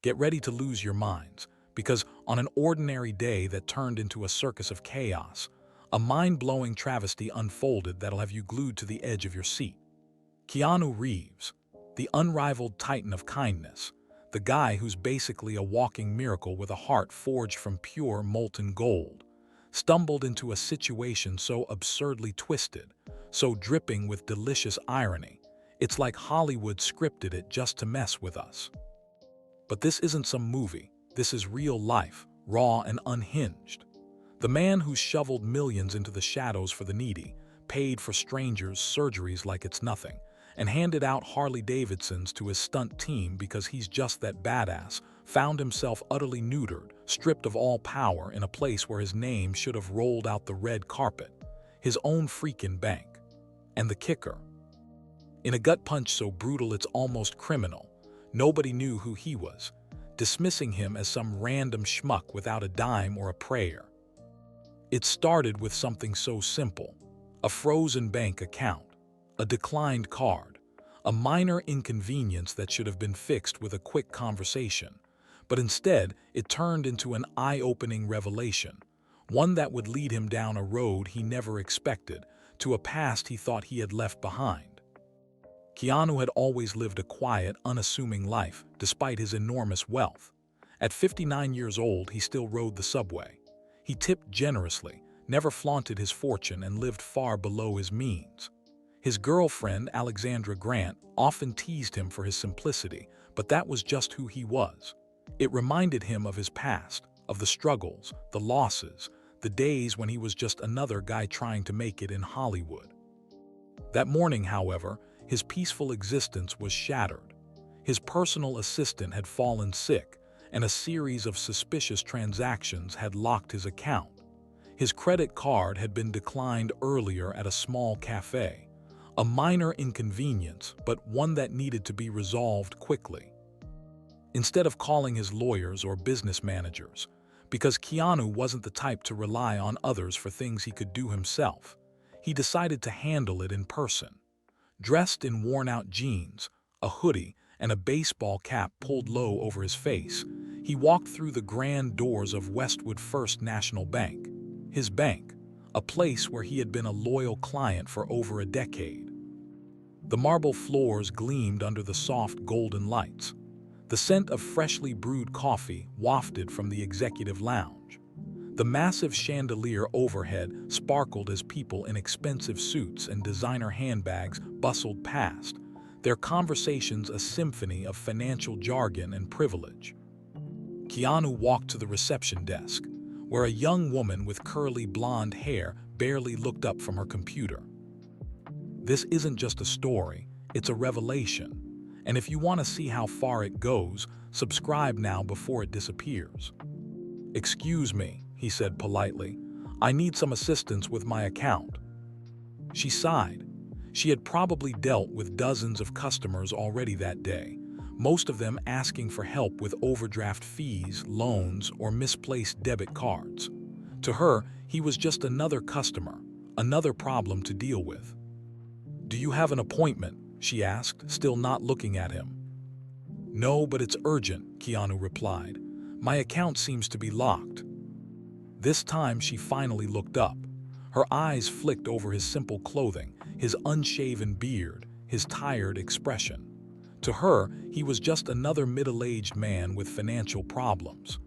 Get ready to lose your minds, because on an ordinary day that turned into a circus of chaos, a mind-blowing travesty unfolded that'll have you glued to the edge of your seat. Keanu Reeves, the unrivaled titan of kindness, the guy who's basically a walking miracle with a heart forged from pure molten gold, stumbled into a situation so absurdly twisted, so dripping with delicious irony, it's like Hollywood scripted it just to mess with us. But this isn't some movie, this is real life, raw and unhinged. The man who shoveled millions into the shadows for the needy, paid for strangers' surgeries like it's nothing, and handed out Harley-Davidsons to his stunt team because he's just that badass, found himself utterly neutered, stripped of all power in a place where his name should have rolled out the red carpet, his own freaking bank. And the kicker? In a gut punch so brutal it's almost criminal, nobody knew who he was, dismissing him as some random schmuck without a dime or a prayer. It started with something so simple, a frozen bank account, a declined card, a minor inconvenience that should have been fixed with a quick conversation. But instead, it turned into an eye-opening revelation, one that would lead him down a road he never expected, to a past he thought he had left behind. Keanu had always lived a quiet, unassuming life, despite his enormous wealth. At 59 years old, he still rode the subway. He tipped generously, never flaunted his fortune, and lived far below his means. His girlfriend, Alexandra Grant, often teased him for his simplicity, but that was just who he was. It reminded him of his past, of the struggles, the losses, the days when he was just another guy trying to make it in Hollywood. That morning, however, his peaceful existence was shattered. His personal assistant had fallen sick, and a series of suspicious transactions had locked his account. His credit card had been declined earlier at a small cafe. A minor inconvenience, but one that needed to be resolved quickly. Instead of calling his lawyers or business managers, because Keanu wasn't the type to rely on others for things he could do himself, he decided to handle it in person. Dressed in worn-out jeans, a hoodie, and a baseball cap pulled low over his face, he walked through the grand doors of Westwood First National Bank, his bank, a place where he had been a loyal client for over a decade. The marble floors gleamed under the soft golden lights. The scent of freshly brewed coffee wafted from the executive lounge. The massive chandelier overhead sparkled as people in expensive suits and designer handbags bustled past, their conversations a symphony of financial jargon and privilege. Keanu walked to the reception desk, where a young woman with curly blonde hair barely looked up from her computer. This isn't just a story, it's a revelation. And if you want to see how far it goes, subscribe now before it disappears. "Excuse me," he said politely. "I need some assistance with my account." She sighed. She had probably dealt with dozens of customers already that day, most of them asking for help with overdraft fees, loans, or misplaced debit cards. To her, he was just another customer, another problem to deal with. "Do you have an appointment?" she asked, still not looking at him. "No, but it's urgent," Keanu replied. "My account seems to be locked." This time she finally looked up. Her eyes flicked over his simple clothing, his unshaven beard, his tired expression. To her, he was just another middle-aged man with financial problems.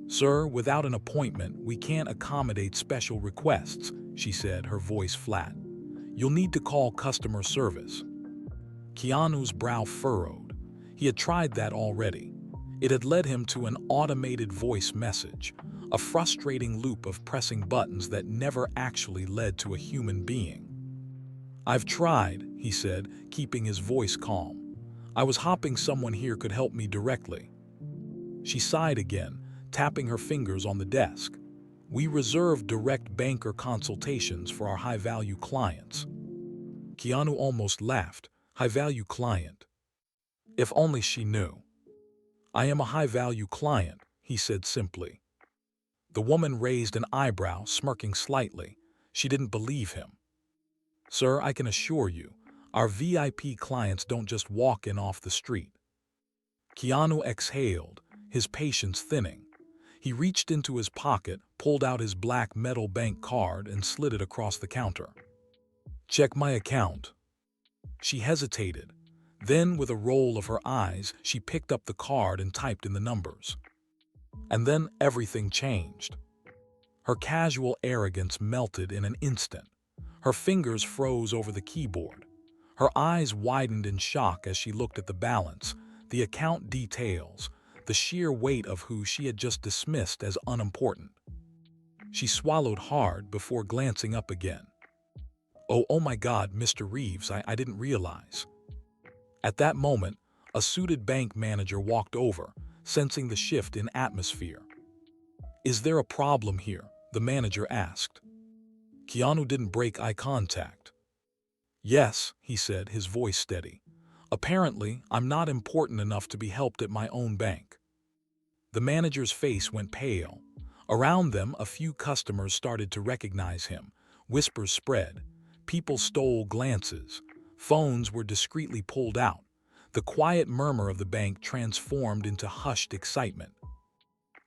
"Sir, without an appointment, we can't accommodate special requests," she said, her voice flat. "You'll need to call customer service." Keanu's brow furrowed. He had tried that already. It had led him to an automated voice message, a frustrating loop of pressing buttons that never actually led to a human being. "I've tried," he said, keeping his voice calm. "I was hoping someone here could help me directly." She sighed again, tapping her fingers on the desk. "We reserve direct banker consultations for our high-value clients." Keanu almost laughed. High-value client. If only she knew. "I am a high-value client," he said simply. The woman raised an eyebrow, smirking slightly. She didn't believe him. "Sir, I can assure you, our VIP clients don't just walk in off the street." Keanu exhaled, his patience thinning. He reached into his pocket, pulled out his black metal bank card, and slid it across the counter. "Check my account." She hesitated. Then, with a roll of her eyes, she picked up the card and typed in the numbers. And then everything changed. Her casual arrogance melted in an instant. Her fingers froze over the keyboard. Her eyes widened in shock as she looked at the balance, the account details, the sheer weight of who she had just dismissed as unimportant. She swallowed hard before glancing up again. Oh my God, Mr. Reeves, I didn't realize." At that moment, a suited bank manager walked over, sensing the shift in atmosphere. "Is there a problem here?" the manager asked. Keanu didn't break eye contact. "Yes," he said, his voice steady. "Apparently, I'm not important enough to be helped at my own bank." The manager's face went pale. Around them, a few customers started to recognize him. Whispers spread. People stole glances. Phones were discreetly pulled out. The quiet murmur of the bank transformed into hushed excitement.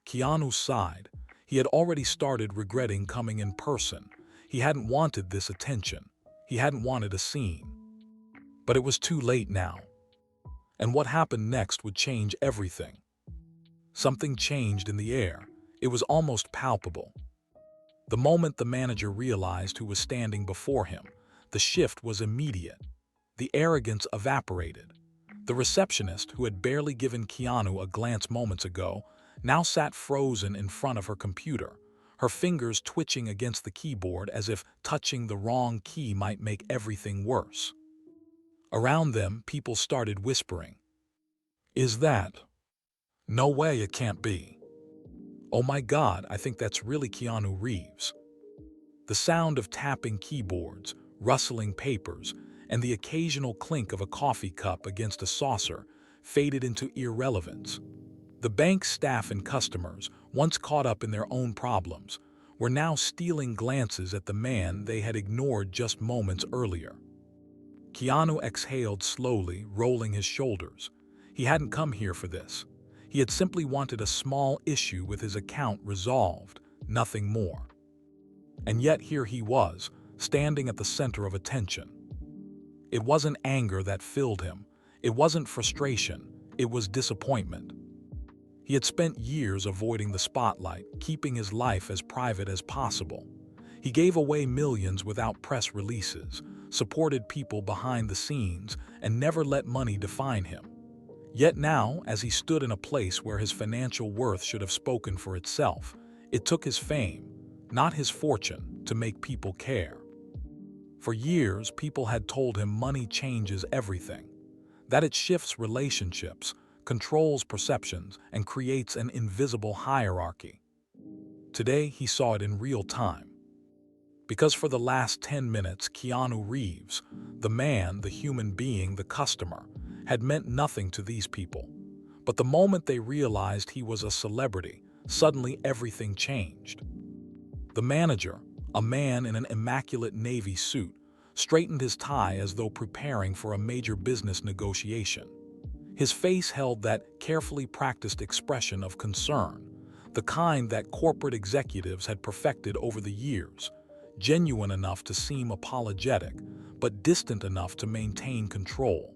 Keanu sighed. He had already started regretting coming in person. He hadn't wanted this attention. He hadn't wanted a scene. But it was too late now. And what happened next would change everything. Something changed in the air. It was almost palpable. The moment the manager realized who was standing before him, the shift was immediate. The arrogance evaporated. The receptionist, who had barely given Keanu a glance moments ago, now sat frozen in front of her computer, her fingers twitching against the keyboard as if touching the wrong key might make everything worse. Around them, people started whispering. "Is that? No way, it can't be. Oh my God, I think that's really Keanu Reeves." The sound of tapping keyboards, rustling papers, and the occasional clink of a coffee cup against a saucer faded into irrelevance. The bank's staff and customers, once caught up in their own problems, were now stealing glances at the man they had ignored just moments earlier. Keanu exhaled slowly, rolling his shoulders. He hadn't come here for this. He had simply wanted a small issue with his account resolved, nothing more. And yet here he was, standing at the center of attention. It wasn't anger that filled him. It wasn't frustration. It was disappointment. He had spent years avoiding the spotlight, keeping his life as private as possible. He gave away millions without press releases, supported people behind the scenes, and never let money define him. Yet now, as he stood in a place where his financial worth should have spoken for itself, it took his fame, not his fortune, to make people care. For years, people had told him money changes everything, that it shifts relationships, controls perceptions, and creates an invisible hierarchy. Today, he saw it in real time. Because for the last 10 minutes, Keanu Reeves, the man, the human being, the customer, had meant nothing to these people. But the moment they realized he was a celebrity, suddenly everything changed. The manager, a man in an immaculate navy suit, straightened his tie as though preparing for a major business negotiation. His face held that carefully practiced expression of concern, the kind that corporate executives had perfected over the years, genuine enough to seem apologetic, but distant enough to maintain control.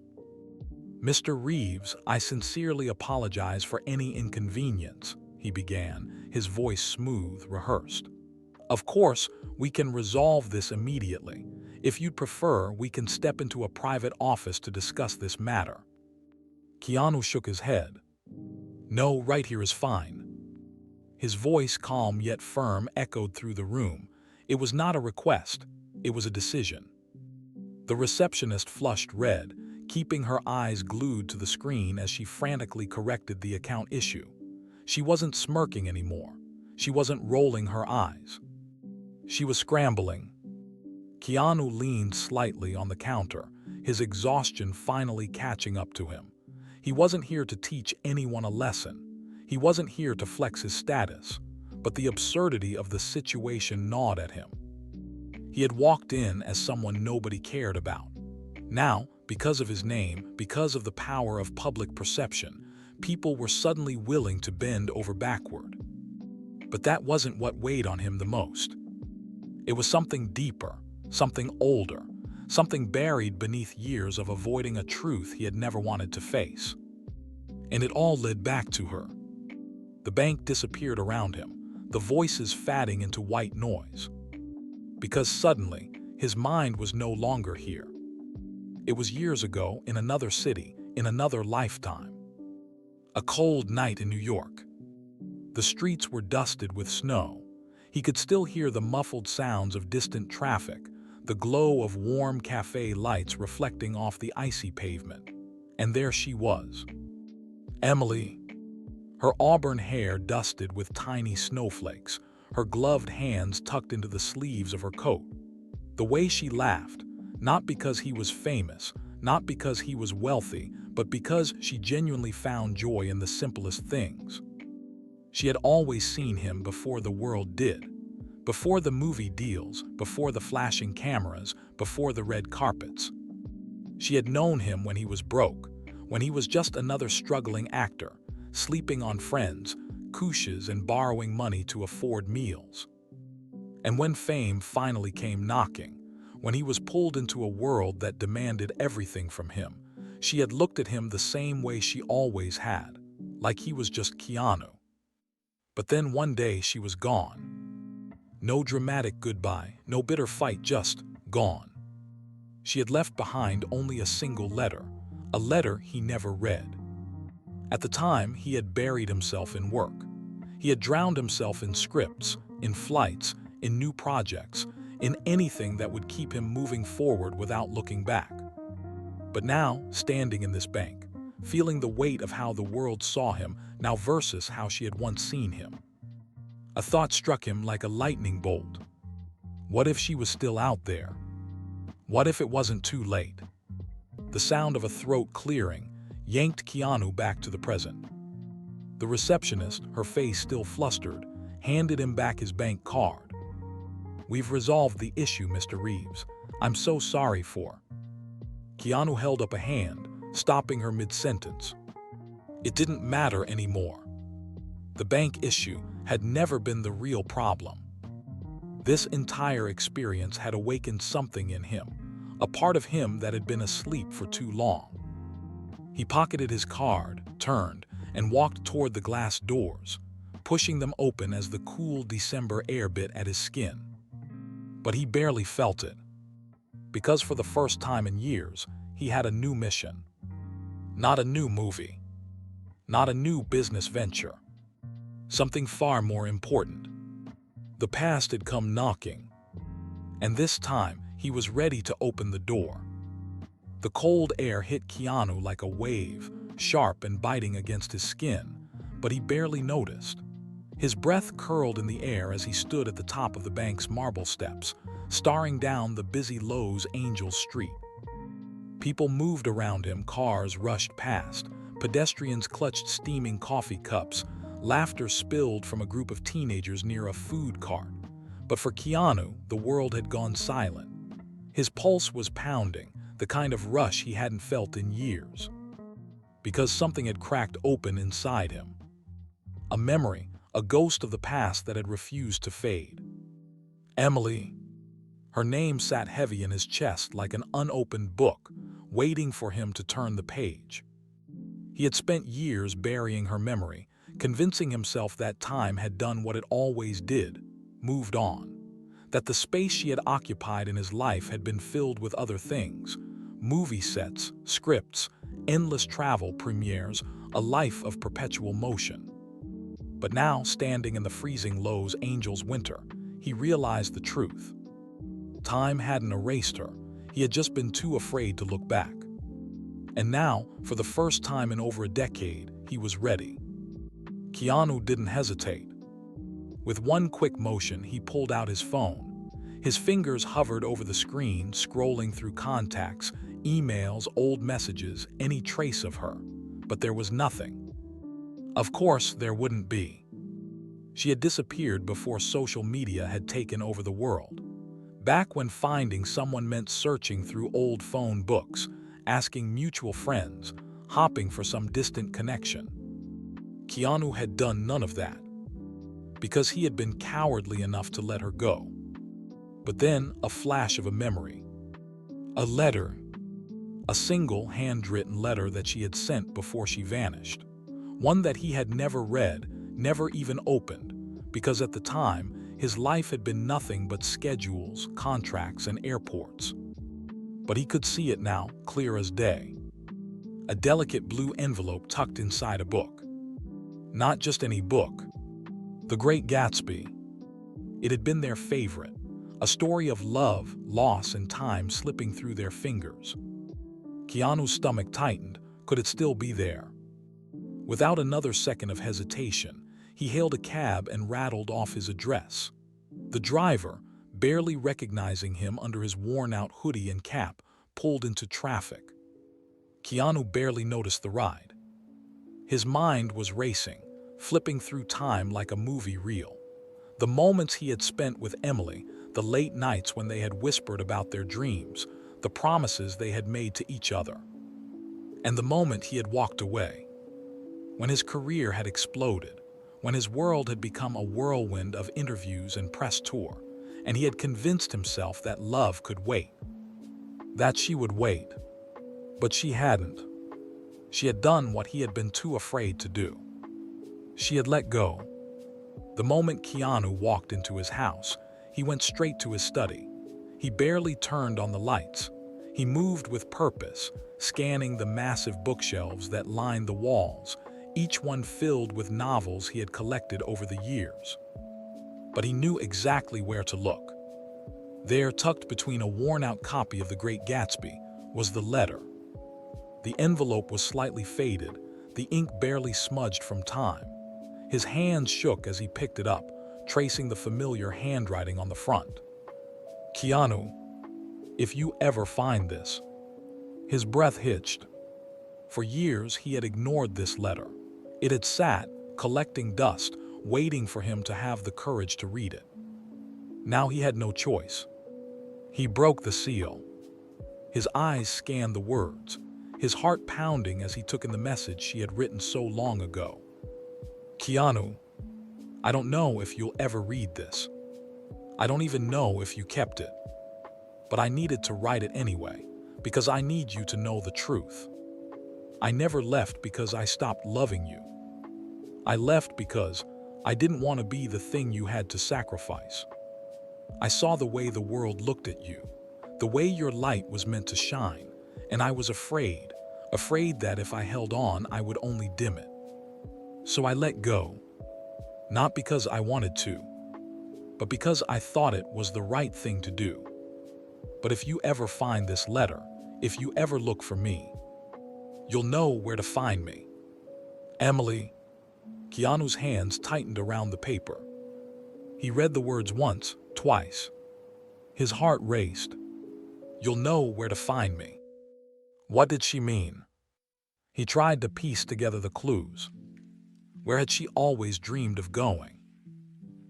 "Mr. Reeves, I sincerely apologize for any inconvenience," he began, his voice smooth, rehearsed. "Of course, we can resolve this immediately. If you'd prefer, we can step into a private office to discuss this matter." Keanu shook his head. "No, right here is fine." His voice, calm yet firm, echoed through the room. It was not a request, it was a decision. The receptionist flushed red, keeping her eyes glued to the screen as she frantically corrected the account issue. She wasn't smirking anymore. She wasn't rolling her eyes. She was scrambling. Keanu leaned slightly on the counter, his exhaustion finally catching up to him. He wasn't here to teach anyone a lesson. He wasn't here to flex his status, but the absurdity of the situation gnawed at him. He had walked in as someone nobody cared about. Now, because of his name, because of the power of public perception, people were suddenly willing to bend over backward. But that wasn't what weighed on him the most. It was something deeper, something older, something buried beneath years of avoiding a truth he had never wanted to face. And it all led back to her. The bank disappeared around him, the voices fading into white noise. Because suddenly, his mind was no longer here. It was years ago, in another city, in another lifetime. A cold night in New York. The streets were dusted with snow. He could still hear the muffled sounds of distant traffic, the glow of warm cafe lights reflecting off the icy pavement. And there she was. Emily. Her auburn hair dusted with tiny snowflakes, her gloved hands tucked into the sleeves of her coat. The way she laughed, not because he was famous, not because he was wealthy, but because she genuinely found joy in the simplest things. She had always seen him before the world did. Before the movie deals, before the flashing cameras, before the red carpets. She had known him when he was broke, when he was just another struggling actor, sleeping on friends, couches, and borrowing money to afford meals. And when fame finally came knocking, when he was pulled into a world that demanded everything from him, she had looked at him the same way she always had, like he was just Keanu. But then one day she was gone. No dramatic goodbye, no bitter fight, just gone. She had left behind only a single letter, a letter he never read. At the time, he had buried himself in work. He had drowned himself in scripts, in flights, in new projects, in anything that would keep him moving forward without looking back. But now, standing in this bank, feeling the weight of how the world saw him now versus how she had once seen him, a thought struck him like a lightning bolt. What if she was still out there? What if it wasn't too late? The sound of a throat clearing yanked Keanu back to the present. The receptionist, her face still flustered, handed him back his bank card. "We've resolved the issue, Mr. Reeves. I'm so sorry for..." Keanu held up a hand, stopping her mid-sentence. It didn't matter anymore. The bank issue had never been the real problem. This entire experience had awakened something in him, a part of him that had been asleep for too long. He pocketed his card, turned, and walked toward the glass doors, pushing them open as the cool December air bit at his skin. But he barely felt it, because for the first time in years, he had a new mission. Not a new movie, not a new business venture. Something far more important. The past had come knocking, and this time he was ready to open the door. The cold air hit Keanu like a wave, sharp and biting against his skin, but he barely noticed. His breath curled in the air as he stood at the top of the bank's marble steps, staring down the busy Lowe's Angel Street. People moved around him, cars rushed past, pedestrians clutched steaming coffee cups, laughter spilled from a group of teenagers near a food cart. But for Keanu, the world had gone silent. His pulse was pounding, the kind of rush he hadn't felt in years. Because something had cracked open inside him. A memory, a ghost of the past that had refused to fade. Emily. Her name sat heavy in his chest like an unopened book, waiting for him to turn the page. He had spent years burying her memory, convincing himself that time had done what it always did, moved on. That the space she had occupied in his life had been filled with other things, movie sets, scripts, endless travel premieres, a life of perpetual motion. But now, standing in the freezing Lowe's Angel's winter, he realized the truth. Time hadn't erased her, he had just been too afraid to look back. And now, for the first time in over a decade, he was ready. Keanu didn't hesitate. With one quick motion, he pulled out his phone. His fingers hovered over the screen, scrolling through contacts, emails, old messages, any trace of her. But there was nothing. Of course, there wouldn't be. She had disappeared before social media had taken over the world. Back when finding someone meant searching through old phone books, asking mutual friends, hopping for some distant connection. Keanu had done none of that, because he had been cowardly enough to let her go. But then, a flash of a memory. A letter. A single handwritten letter that she had sent before she vanished. One that he had never read, never even opened, because at the time, his life had been nothing but schedules, contracts, and airports. But he could see it now, clear as day. A delicate blue envelope tucked inside a book. Not just any book. The Great Gatsby. It had been their favorite, a story of love, loss, and time slipping through their fingers. Keanu's stomach tightened. Could it still be there? Without another second of hesitation, he hailed a cab and rattled off his address. The driver, barely recognizing him under his worn-out hoodie and cap, pulled into traffic. Keanu barely noticed the ride. His mind was racing, flipping through time like a movie reel. The moments he had spent with Emily, the late nights when they had whispered about their dreams, the promises they had made to each other. And the moment he had walked away. When his career had exploded, when his world had become a whirlwind of interviews and press tour, and he had convinced himself that love could wait. That she would wait. But she hadn't. She had done what he had been too afraid to do. She had let go. The moment Keanu walked into his house, he went straight to his study. He barely turned on the lights. He moved with purpose, scanning the massive bookshelves that lined the walls, each one filled with novels he had collected over the years. But he knew exactly where to look. There, tucked between a worn-out copy of The Great Gatsby, was the letter. The envelope was slightly faded, the ink barely smudged from time. His hands shook as he picked it up, tracing the familiar handwriting on the front. "Keanu, if you ever find this." His breath hitched. For years, he had ignored this letter. It had sat, collecting dust, waiting for him to have the courage to read it. Now he had no choice. He broke the seal. His eyes scanned the words, his heart pounding as he took in the message she had written so long ago. "Keanu, I don't know if you'll ever read this. I don't even know if you kept it. But I needed to write it anyway, because I need you to know the truth. I never left because I stopped loving you. I left because I didn't want to be the thing you had to sacrifice. I saw the way the world looked at you, the way your light was meant to shine, and I was afraid that if I held on, I would only dim it. So I let go, not because I wanted to, but because I thought it was the right thing to do. But if you ever find this letter, if you ever look for me, you'll know where to find me. Emily." Keanu's hands tightened around the paper. He read the words once, twice. His heart raced. "You'll know where to find me." What did she mean? He tried to piece together the clues. Where had she always dreamed of going?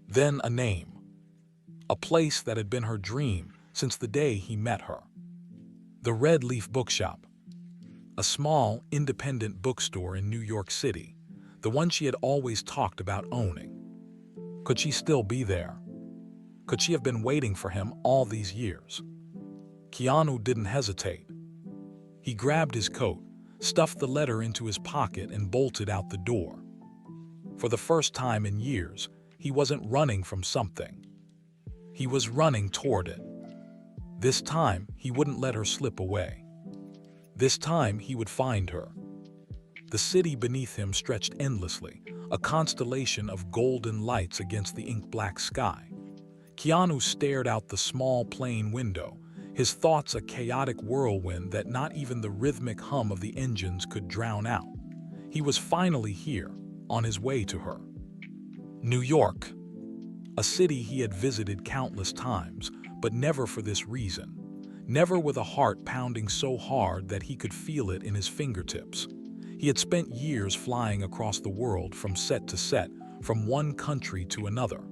Then a name. A place that had been her dream since the day he met her. The Red Leaf Bookshop. A small, independent bookstore in New York City, the one she had always talked about owning. Could she still be there? Could she have been waiting for him all these years? Keanu didn't hesitate. He grabbed his coat, stuffed the letter into his pocket, and bolted out the door. For the first time in years, he wasn't running from something. He was running toward it. This time, he wouldn't let her slip away. This time, he would find her. The city beneath him stretched endlessly, a constellation of golden lights against the ink-black sky. Keanu stared out the small, plain window, his thoughts a chaotic whirlwind that not even the rhythmic hum of the engines could drown out. He was finally here, on his way to her. New York. A city he had visited countless times, but never for this reason. Never with a heart pounding so hard that he could feel it in his fingertips. He had spent years flying across the world from set to set, from one country to another.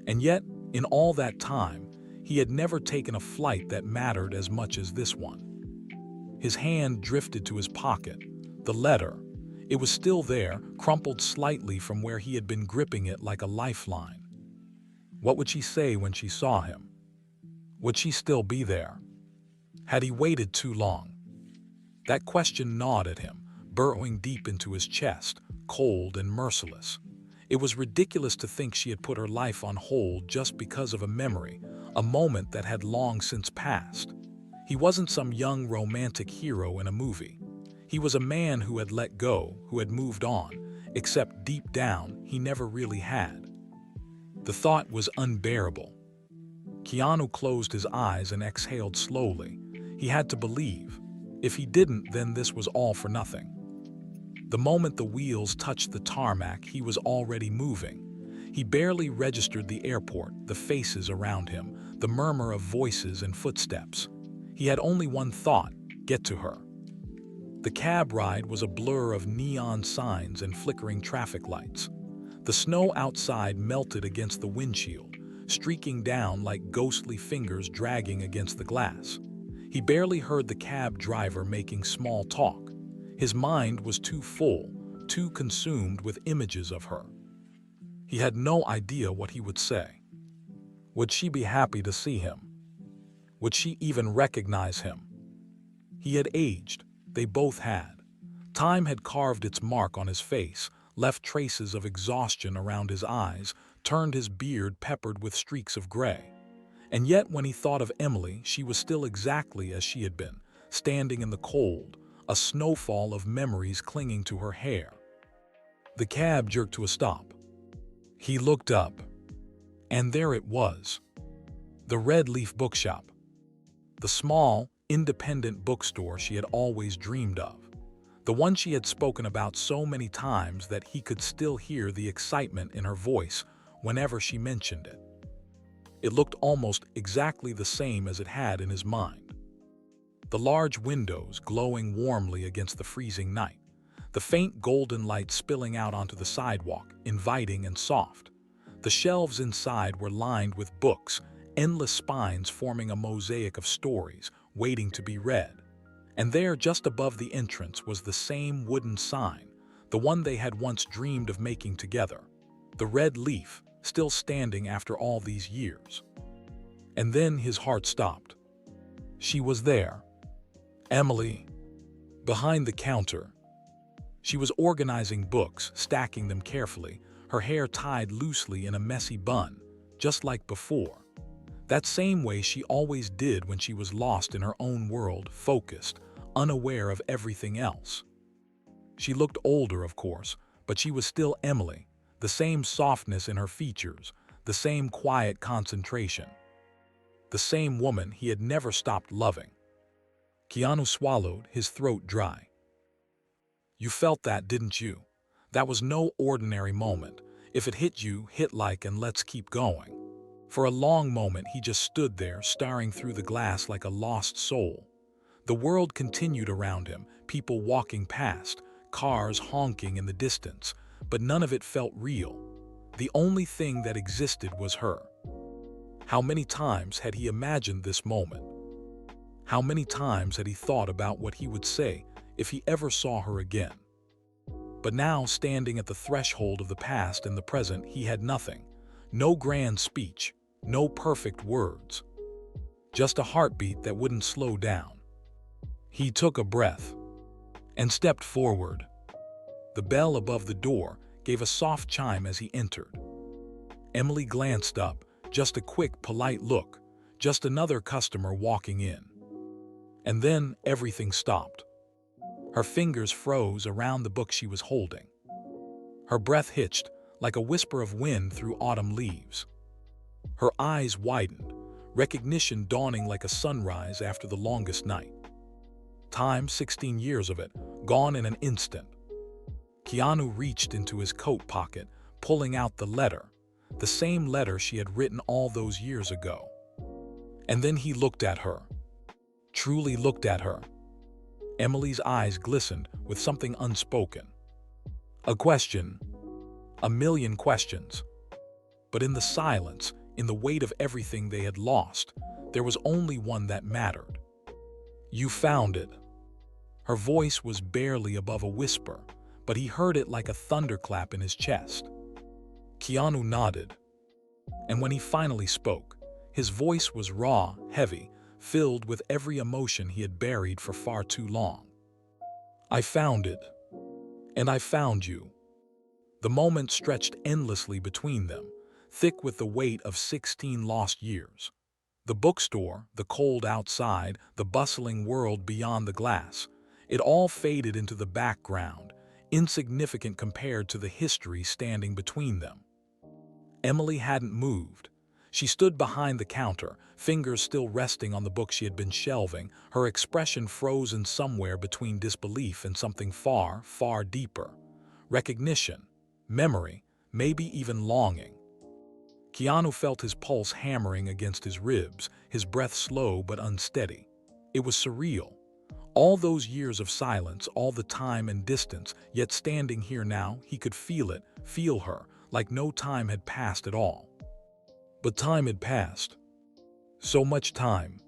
And yet, in all that time, he had never taken a flight that mattered as much as this one. His hand drifted to his pocket. The letter. It was still there, crumpled slightly from where he had been gripping it like a lifeline. What would she say when she saw him? Would she still be there? Had he waited too long? That question gnawed at him, burrowing deep into his chest, cold and merciless. It was ridiculous to think she had put her life on hold just because of a memory, a moment that had long since passed. He wasn't some young romantic hero in a movie. He was a man who had let go, who had moved on, except deep down, he never really had. The thought was unbearable. Keanu closed his eyes and exhaled slowly. He had to believe. If he didn't, then this was all for nothing. The moment the wheels touched the tarmac, he was already moving. He barely registered the airport, the faces around him, the murmur of voices and footsteps. He had only one thought: get to her. The cab ride was a blur of neon signs and flickering traffic lights. The snow outside melted against the windshield, streaking down like ghostly fingers dragging against the glass. He barely heard the cab driver making small talk. His mind was too full, too consumed with images of her. He had no idea what he would say. Would she be happy to see him? Would she even recognize him? He had aged. They both had. Time had carved its mark on his face, left traces of exhaustion around his eyes, turned his beard peppered with streaks of gray. And yet when he thought of Emily, she was still exactly as she had been, standing in the cold, a snowfall of memories clinging to her hair. The cab jerked to a stop. He looked up, and there it was. The Red Leaf Bookshop. The small, independent bookstore she had always dreamed of. The one she had spoken about so many times that he could still hear the excitement in her voice whenever she mentioned it. It looked almost exactly the same as it had in his mind. The large windows glowing warmly against the freezing night, the faint golden light spilling out onto the sidewalk, inviting and soft. The shelves inside were lined with books, endless spines forming a mosaic of stories waiting to be read. And there, just above the entrance, was the same wooden sign, the one they had once dreamed of making together. The Red Leaf, still standing after all these years. And then his heart stopped. She was there. Emily. Behind the counter. She was organizing books, stacking them carefully, her hair tied loosely in a messy bun, just like before. That same way she always did when she was lost in her own world, focused, unaware of everything else. She looked older, of course, but she was still Emily, the same softness in her features, the same quiet concentration. The same woman he had never stopped loving. Keanu swallowed, his throat dry. You felt that, didn't you? That was no ordinary moment. If it hit you, hit like and let's keep going. For a long moment he just stood there, staring through the glass like a lost soul. The world continued around him, people walking past, cars honking in the distance, but none of it felt real. The only thing that existed was her. How many times had he imagined this moment? How many times had he thought about what he would say if he ever saw her again? But now, standing at the threshold of the past and the present, he had nothing. No grand speech, no perfect words. Just a heartbeat that wouldn't slow down. He took a breath and stepped forward. The bell above the door gave a soft chime as he entered. Emily glanced up, just a quick, polite look, just another customer walking in. And then everything stopped. Her fingers froze around the book she was holding. Her breath hitched like a whisper of wind through autumn leaves. Her eyes widened, recognition dawning like a sunrise after the longest night. Time, 16 years of it, gone in an instant. Keanu reached into his coat pocket, pulling out the letter, the same letter she had written all those years ago. And then he looked at her. Truly looked at her. Emily's eyes glistened with something unspoken. A question. A million questions. But in the silence, in the weight of everything they had lost, there was only one that mattered. You found it. Her voice was barely above a whisper, but he heard it like a thunderclap in his chest. Keanu nodded, and when he finally spoke, his voice was raw, heavy, filled with every emotion he had buried for far too long. "I found it. And I found you." The moment stretched endlessly between them, thick with the weight of 16 lost years. The bookstore, the cold outside, the bustling world beyond the glass, it all faded into the background, insignificant compared to the history standing between them. Emily hadn't moved. She stood behind the counter, fingers still resting on the book she had been shelving, her expression frozen somewhere between disbelief and something far, far deeper. Recognition, memory, maybe even longing. Keanu felt his pulse hammering against his ribs, his breath slow but unsteady. It was surreal. All those years of silence, all the time and distance, yet standing here now, he could feel it, feel her, like no time had passed at all. But time had passed. So much time.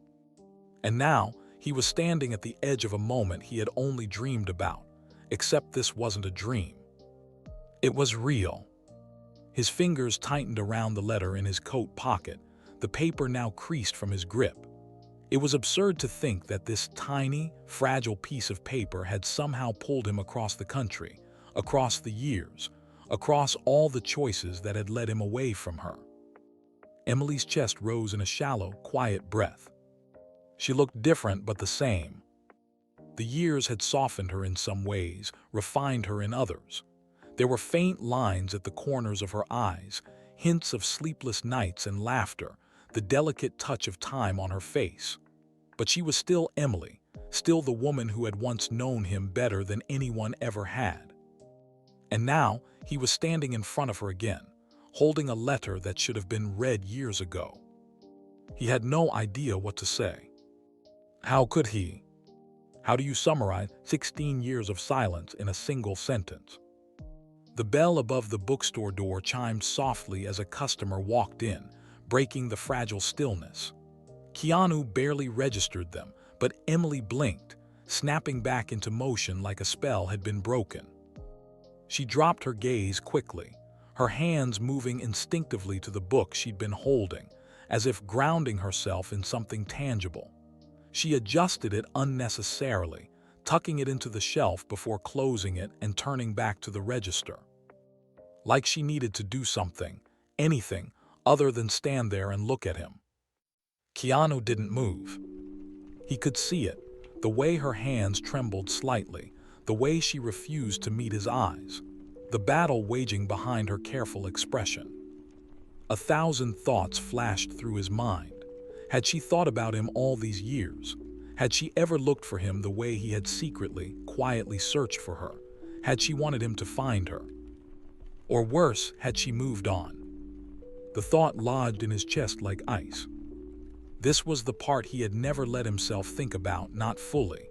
And now, he was standing at the edge of a moment he had only dreamed about, except this wasn't a dream. It was real. His fingers tightened around the letter in his coat pocket, the paper now creased from his grip. It was absurd to think that this tiny, fragile piece of paper had somehow pulled him across the country, across the years, across all the choices that had led him away from her. Emily's chest rose in a shallow, quiet breath. She looked different but the same. The years had softened her in some ways, refined her in others. There were faint lines at the corners of her eyes, hints of sleepless nights and laughter, the delicate touch of time on her face. But she was still Emily, still the woman who had once known him better than anyone ever had. And now he was standing in front of her again, holding a letter that should have been read years ago. He had no idea what to say. How could he? How do you summarize 16 years of silence in a single sentence? The bell above the bookstore door chimed softly as a customer walked in, breaking the fragile stillness. Keanu barely registered them, but Emily blinked, snapping back into motion like a spell had been broken. She dropped her gaze quickly, her hands moving instinctively to the book she'd been holding, as if grounding herself in something tangible. She adjusted it unnecessarily, tucking it into the shelf before closing it and turning back to the register. Like she needed to do something, anything, other than stand there and look at him. Keanu didn't move. He could see it, the way her hands trembled slightly, the way she refused to meet his eyes, the battle waging behind her careful expression. 1,000 thoughts flashed through his mind. Had she thought about him all these years? Had she ever looked for him the way he had secretly, quietly searched for her? Had she wanted him to find her? Or worse, had she moved on? The thought lodged in his chest like ice. This was the part he had never let himself think about, not fully.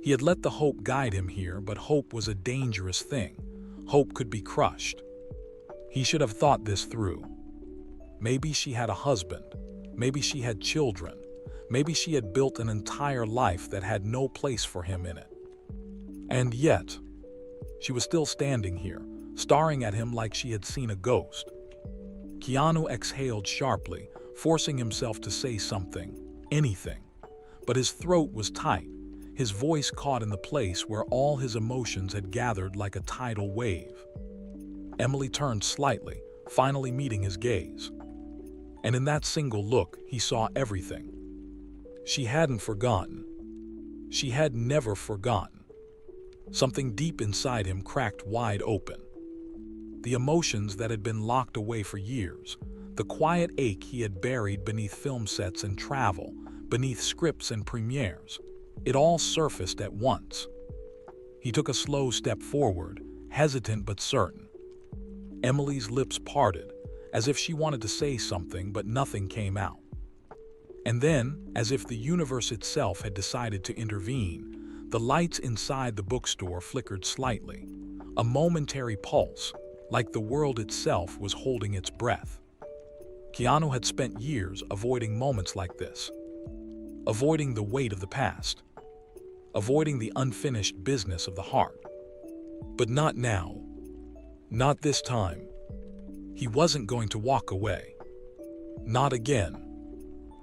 He had let the hope guide him here, but hope was a dangerous thing. Hope could be crushed. He should have thought this through. Maybe she had a husband. Maybe she had children. Maybe she had built an entire life that had no place for him in it. And yet, she was still standing here, staring at him like she had seen a ghost. Keanu exhaled sharply, forcing himself to say something, anything. But his throat was tight, his voice caught in the place where all his emotions had gathered like a tidal wave. Emily turned slightly, finally meeting his gaze. And in that single look, he saw everything. She hadn't forgotten. She had never forgotten. Something deep inside him cracked wide open. The emotions that had been locked away for years, the quiet ache he had buried beneath film sets and travel, beneath scripts and premieres, it all surfaced at once. He took a slow step forward, hesitant but certain. Emily's lips parted, as if she wanted to say something, but nothing came out. And then, as if the universe itself had decided to intervene, the lights inside the bookstore flickered slightly, a momentary pulse, like the world itself was holding its breath. Keanu had spent years avoiding moments like this, avoiding the weight of the past, avoiding the unfinished business of the heart. But not now. Not this time. He wasn't going to walk away. Not again.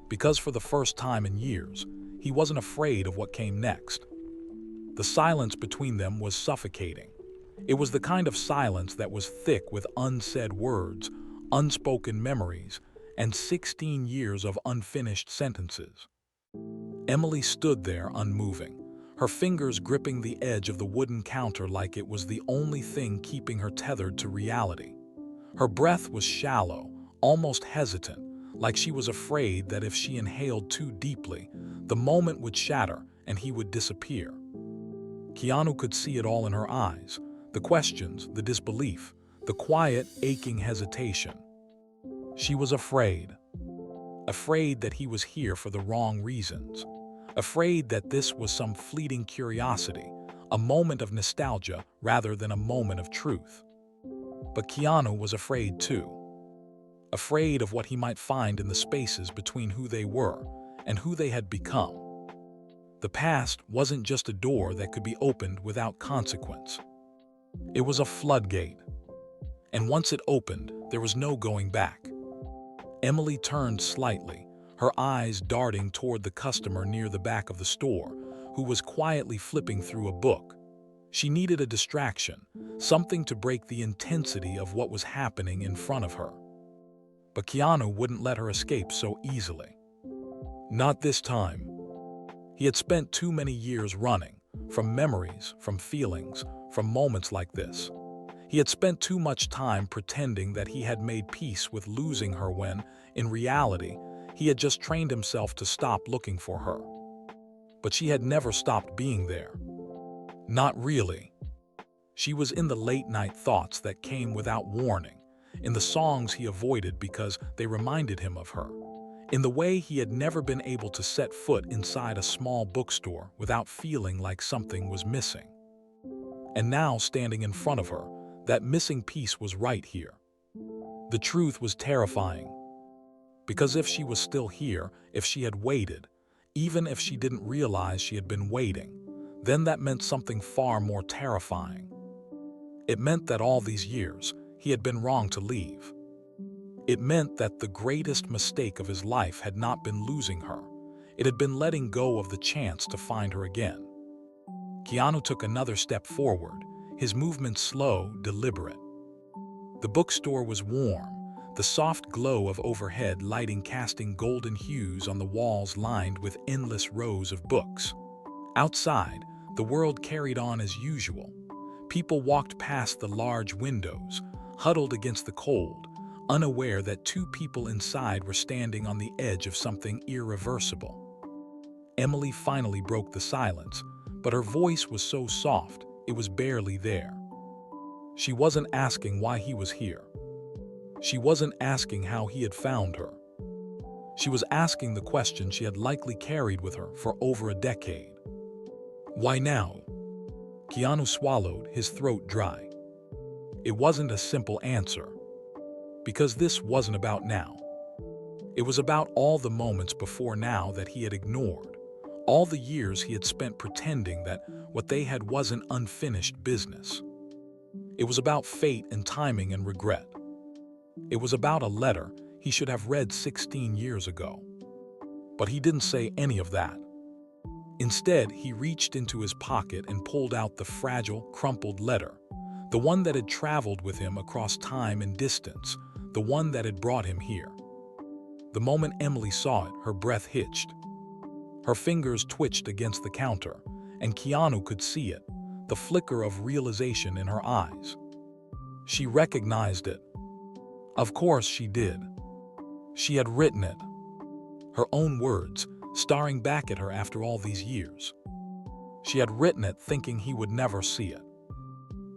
Because for the first time in years, he wasn't afraid of what came next. The silence between them was suffocating. It was the kind of silence that was thick with unsaid words, unspoken memories, and 16 years of unfinished sentences. Emily stood there unmoving, her fingers gripping the edge of the wooden counter like it was the only thing keeping her tethered to reality. Her breath was shallow, almost hesitant, like she was afraid that if she inhaled too deeply, the moment would shatter and he would disappear. Keanu could see it all in her eyes, the questions, the disbelief, the quiet, aching hesitation. She was afraid. Afraid that he was here for the wrong reasons. Afraid that this was some fleeting curiosity, a moment of nostalgia rather than a moment of truth. But Keanu was afraid too. Afraid of what he might find in the spaces between who they were and who they had become. The past wasn't just a door that could be opened without consequence. It was a floodgate. And once it opened, there was no going back. Emily turned slightly, her eyes darting toward the customer near the back of the store, who was quietly flipping through a book. She needed a distraction, something to break the intensity of what was happening in front of her. But Keanu wouldn't let her escape so easily. Not this time. He had spent too many years running, from memories, from feelings, from moments like this. He had spent too much time pretending that he had made peace with losing her when, in reality, he had just trained himself to stop looking for her. But she had never stopped being there. Not really. She was in the late-night thoughts that came without warning, in the songs he avoided because they reminded him of her, in the way he had never been able to set foot inside a small bookstore without feeling like something was missing. And now, standing in front of her, that missing piece was right here. The truth was terrifying. Because if she was still here, if she had waited, even if she didn't realize she had been waiting, then that meant something far more terrifying. It meant that all these years, he had been wrong to leave. It meant that the greatest mistake of his life had not been losing her. It had been letting go of the chance to find her again. Keanu took another step forward, his movements slow, deliberate. The bookstore was warm, the soft glow of overhead lighting casting golden hues on the walls lined with endless rows of books. Outside, the world carried on as usual. People walked past the large windows, huddled against the cold, unaware that two people inside were standing on the edge of something irreversible. Emily finally broke the silence, but her voice was so soft, it was barely there. She wasn't asking why he was here. She wasn't asking how he had found her. She was asking the question she had likely carried with her for over a decade. Why now? Keanu swallowed, his throat dry. It wasn't a simple answer. Because this wasn't about now. It was about all the moments before now that he had ignored, all the years he had spent pretending that what they had wasn't unfinished business. It was about fate and timing and regret. It was about a letter he should have read 16 years ago. But he didn't say any of that. Instead, he reached into his pocket and pulled out the fragile, crumpled letter, the one that had traveled with him across time and distance, the one that had brought him here. The moment Emily saw it, her breath hitched. Her fingers twitched against the counter, and Keanu could see it, the flicker of realization in her eyes. She recognized it. Of course she did. She had written it. Her own words, staring back at her after all these years. She had written it thinking he would never see it.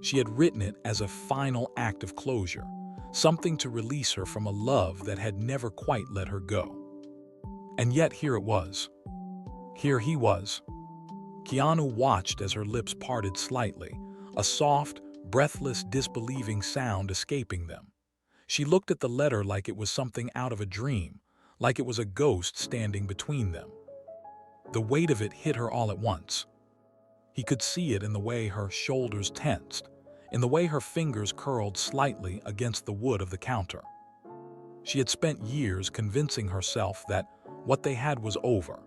She had written it as a final act of closure, something to release her from a love that had never quite let her go. And yet here it was. Here he was. Keanu watched as her lips parted slightly, a soft, breathless, disbelieving sound escaping them. She looked at the letter like it was something out of a dream, like it was a ghost standing between them. The weight of it hit her all at once. He could see it in the way her shoulders tensed, in the way her fingers curled slightly against the wood of the counter. She had spent years convincing herself that what they had was over,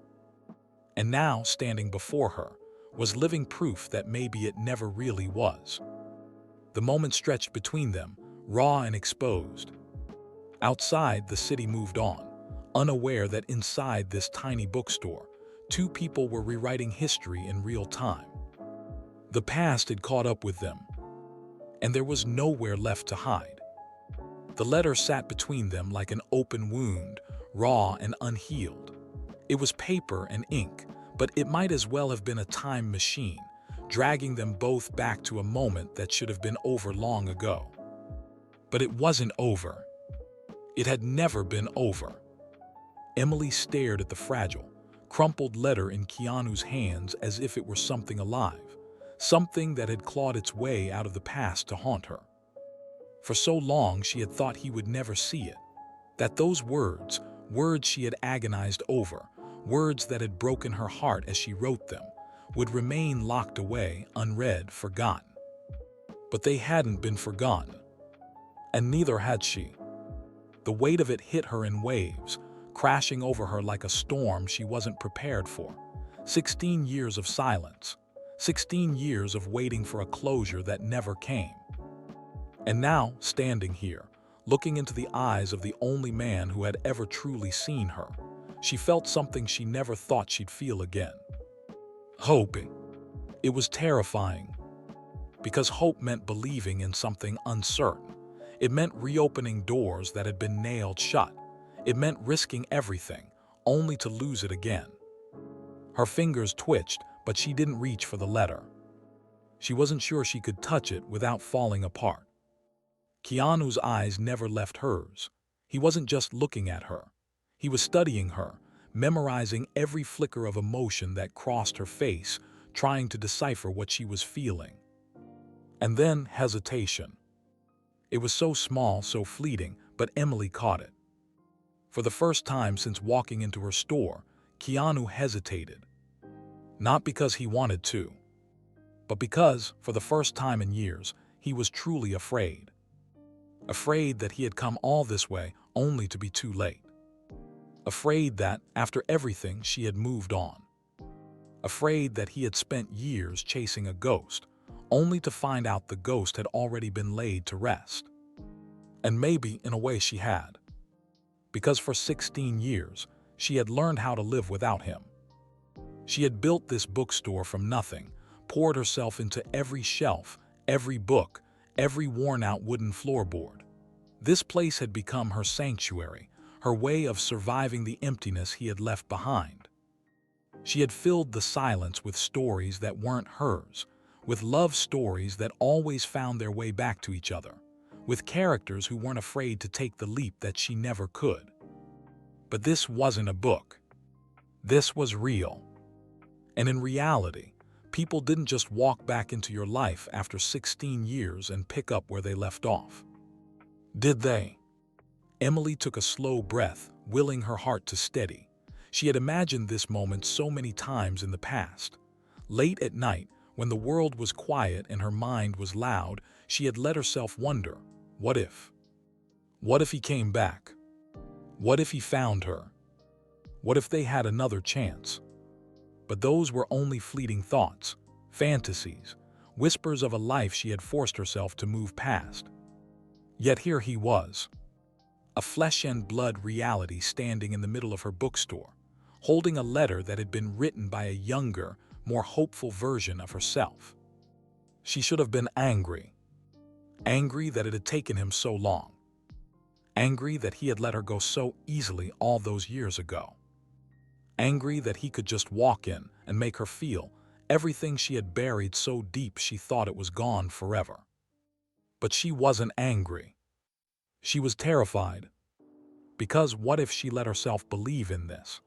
and now, standing before her, was living proof that maybe it never really was. The moment stretched between them, raw and exposed. Outside, the city moved on, unaware that inside this tiny bookstore, two people were rewriting history in real time. The past had caught up with them, and there was nowhere left to hide. The letter sat between them like an open wound, raw and unhealed. It was paper and ink, but it might as well have been a time machine, dragging them both back to a moment that should have been over long ago. But it wasn't over. It had never been over. Emily stared at the fragile, crumpled letter in Keanu's hands as if it were something alive, something that had clawed its way out of the past to haunt her. For so long she had thought he would never see it, that those words she had agonized over, words that had broken her heart as she wrote them, would remain locked away, unread, forgotten. But they hadn't been forgotten, and neither had she. The weight of it hit her in waves, crashing over her like a storm she wasn't prepared for. 16 years of silence, 16 years of waiting for a closure that never came. And now, standing here, looking into the eyes of the only man who had ever truly seen her, she felt something she never thought she'd feel again. Hope. It was terrifying, because hope meant believing in something uncertain. It meant reopening doors that had been nailed shut. It meant risking everything, only to lose it again. Her fingers twitched, but she didn't reach for the letter. She wasn't sure she could touch it without falling apart. Keanu's eyes never left hers. He wasn't just looking at her. He was studying her, memorizing every flicker of emotion that crossed her face, trying to decipher what she was feeling. And then hesitation. It was so small, so fleeting, but Emily caught it. For the first time since walking into her store, Keanu hesitated. Not because he wanted to, but because, for the first time in years, he was truly afraid. Afraid that he had come all this way only to be too late. Afraid that, after everything, she had moved on. Afraid that he had spent years chasing a ghost, only to find out the ghost had already been laid to rest. And maybe, in a way, she had. Because for 16 years, she had learned how to live without him. She had built this bookstore from nothing, poured herself into every shelf, every book, every worn-out wooden floorboard. This place had become her sanctuary, her way of surviving the emptiness he had left behind. She had filled the silence with stories that weren't hers, with love stories that always found their way back to each other, with characters who weren't afraid to take the leap that she never could. But this wasn't a book. This was real. And in reality, people didn't just walk back into your life after 16 years and pick up where they left off. Did they? Emily took a slow breath, willing her heart to steady. She had imagined this moment so many times in the past. Late at night, when the world was quiet and her mind was loud, she had let herself wonder, what if? What if he came back? What if he found her? What if they had another chance? But those were only fleeting thoughts, fantasies, whispers of a life she had forced herself to move past. Yet here he was, a flesh and blood reality standing in the middle of her bookstore, holding a letter that had been written by a younger, more hopeful version of herself. She should have been angry. Angry that it had taken him so long. Angry that he had let her go so easily all those years ago. Angry that he could just walk in and make her feel everything she had buried so deep she thought it was gone forever. But she wasn't angry. She was terrified. Because what if she let herself believe in this?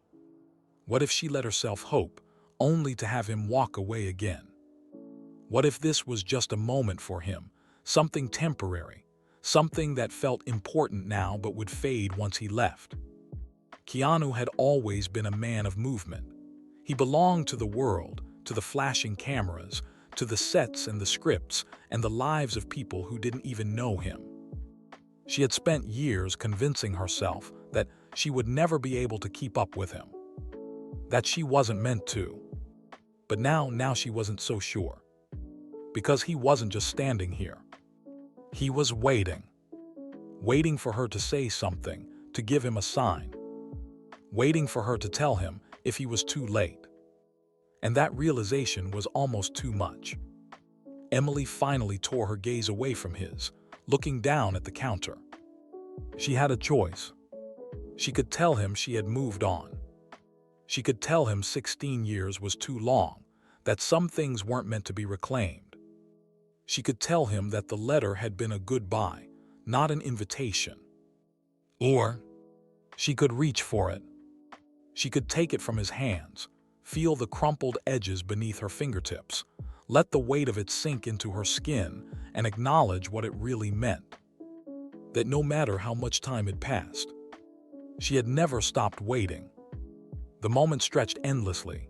What if she let herself hope, only to have him walk away again? What if this was just a moment for him, something temporary, something that felt important now but would fade once he left? Keanu had always been a man of movement. He belonged to the world, to the flashing cameras, to the sets and the scripts and the lives of people who didn't even know him. She had spent years convincing herself that she would never be able to keep up with him, that she wasn't meant to. But now she wasn't so sure. Because he wasn't just standing here. He was waiting. Waiting for her to say something, to give him a sign. Waiting for her to tell him if he was too late. And that realization was almost too much. Emily finally tore her gaze away from his, looking down at the counter. She had a choice. She could tell him she had moved on. She could tell him 16 years was too long, that some things weren't meant to be reclaimed. She could tell him that the letter had been a goodbye, not an invitation. Or she could reach for it. She could take it from his hands, feel the crumpled edges beneath her fingertips, let the weight of it sink into her skin, and acknowledge what it really meant. That no matter how much time had passed, she had never stopped waiting. The moment stretched endlessly.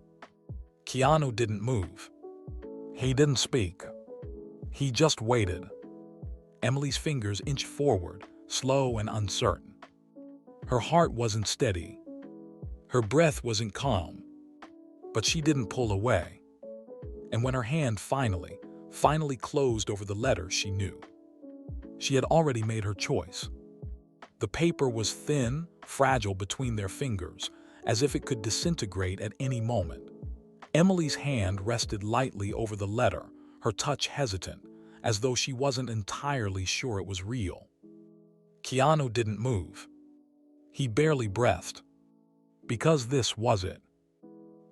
Keanu didn't move. He didn't speak. He just waited. Emily's fingers inched forward, slow and uncertain. Her heart wasn't steady. Her breath wasn't calm. But she didn't pull away. And when her hand finally closed over the letter, she knew. She had already made her choice. The paper was thin, fragile between their fingers, as if it could disintegrate at any moment. Emily's hand rested lightly over the letter, her touch hesitant, as though she wasn't entirely sure it was real. Keanu didn't move. He barely breathed. Because this was it.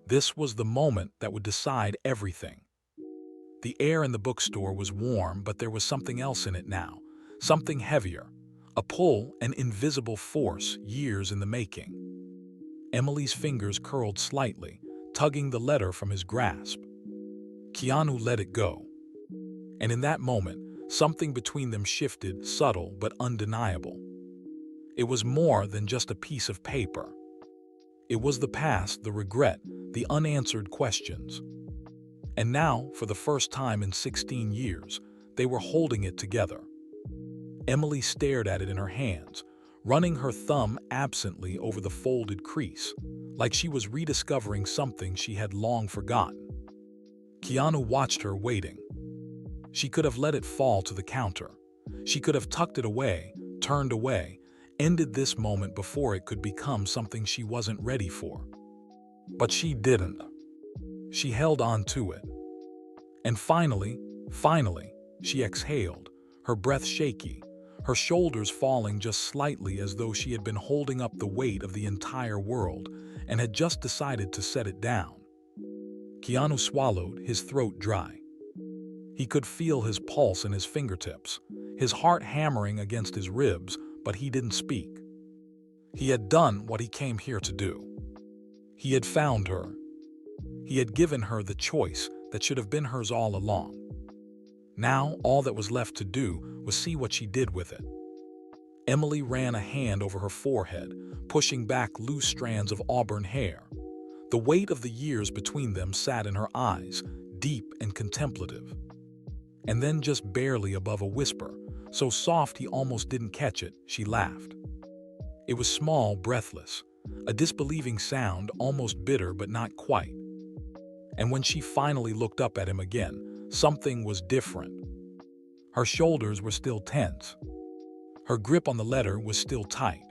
This was the moment that would decide everything. The air in the bookstore was warm, but there was something else in it now, something heavier, a pull, an invisible force, years in the making. Emily's fingers curled slightly, tugging the letter from his grasp. Keanu let it go. And in that moment, something between them shifted, subtle but undeniable. It was more than just a piece of paper. It was the past, the regret, the unanswered questions. And now, for the first time in 16 years, they were holding it together. Emily stared at it in her hands, running her thumb absently over the folded crease, like she was rediscovering something she had long forgotten. Keanu watched her, waiting. She could have let it fall to the counter. She could have tucked it away, turned away, ended this moment before it could become something she wasn't ready for. But she didn't. She held on to it. And finally, she exhaled, her breath shaky, her shoulders falling just slightly as though she had been holding up the weight of the entire world and had just decided to set it down. Keanu swallowed, his throat dry. He could feel his pulse in his fingertips, his heart hammering against his ribs, but he didn't speak. He had done what he came here to do. He had found her. He had given her the choice that should have been hers all along. Now, all that was left to do was see what she did with it. Emily ran a hand over her forehead, pushing back loose strands of auburn hair. The weight of the years between them sat in her eyes, deep and contemplative. And then, just barely above a whisper, so soft he almost didn't catch it, she laughed. It was small, breathless, a disbelieving sound, almost bitter but not quite. And when she finally looked up at him again, something was different. Her shoulders were still tense. Her grip on the letter was still tight.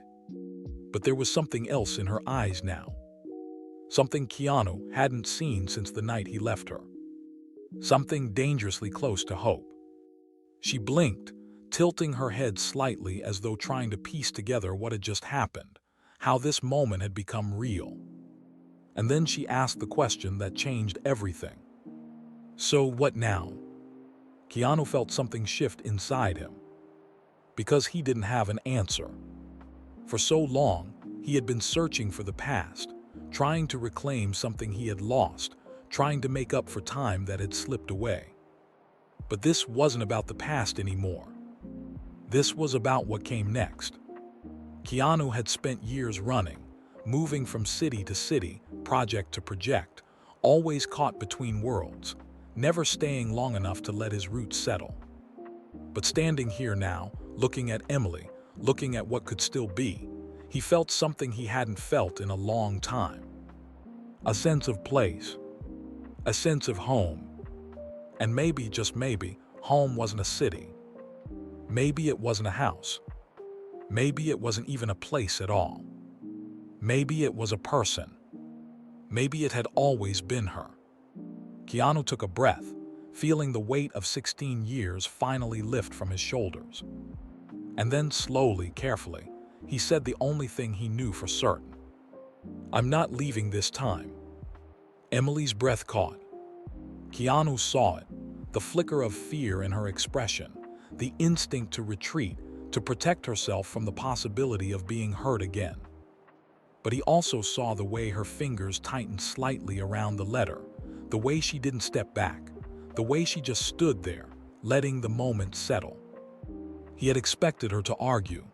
But there was something else in her eyes now. Something Keanu hadn't seen since the night he left her. Something dangerously close to hope. She blinked, tilting her head slightly as though trying to piece together what had just happened, how this moment had become real. And then she asked the question that changed everything. So what now? Keanu felt something shift inside him. Because he didn't have an answer. For so long, he had been searching for the past, trying to reclaim something he had lost, trying to make up for time that had slipped away. But this wasn't about the past anymore. This was about what came next. Keanu had spent years running, moving from city to city, project to project, always caught between worlds, never staying long enough to let his roots settle. But standing here now, looking at Emily, looking at what could still be, he felt something he hadn't felt in a long time. A sense of place, a sense of home. And maybe, just maybe, home wasn't a city. Maybe it wasn't a house. Maybe it wasn't even a place at all. Maybe it was a person. Maybe it had always been her. Keanu took a breath, feeling the weight of 16 years finally lift from his shoulders. And then slowly, carefully, he said the only thing he knew for certain. "I'm not leaving this time." Emily's breath caught. Keanu saw it, the flicker of fear in her expression, the instinct to retreat, to protect herself from the possibility of being hurt again. But he also saw the way her fingers tightened slightly around the letter, the way she didn't step back, the way she just stood there, letting the moment settle. He had expected her to argue,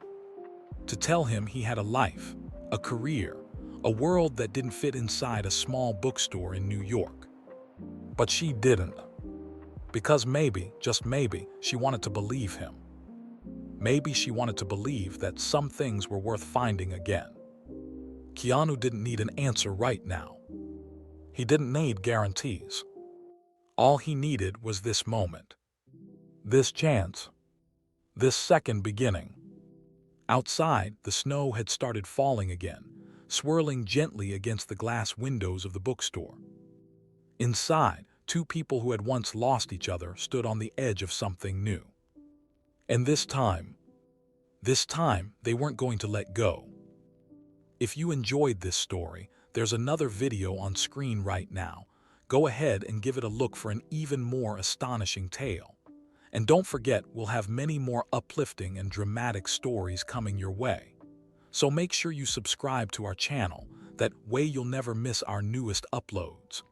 to tell him he had a life, a career, a world that didn't fit inside a small bookstore in New York. But she didn't. Because maybe, just maybe, she wanted to believe him. Maybe she wanted to believe that some things were worth finding again. Keanu didn't need an answer right now. He didn't need guarantees. All he needed was this moment, this chance, this second beginning. Outside, the snow had started falling again, swirling gently against the glass windows of the bookstore. Inside, two people who had once lost each other stood on the edge of something new. And this time, they weren't going to let go. If you enjoyed this story, there's another video on screen right now. Go ahead and give it a look for an even more astonishing tale. And don't forget, we'll have many more uplifting and dramatic stories coming your way. So make sure you subscribe to our channel. That way you'll never miss our newest uploads.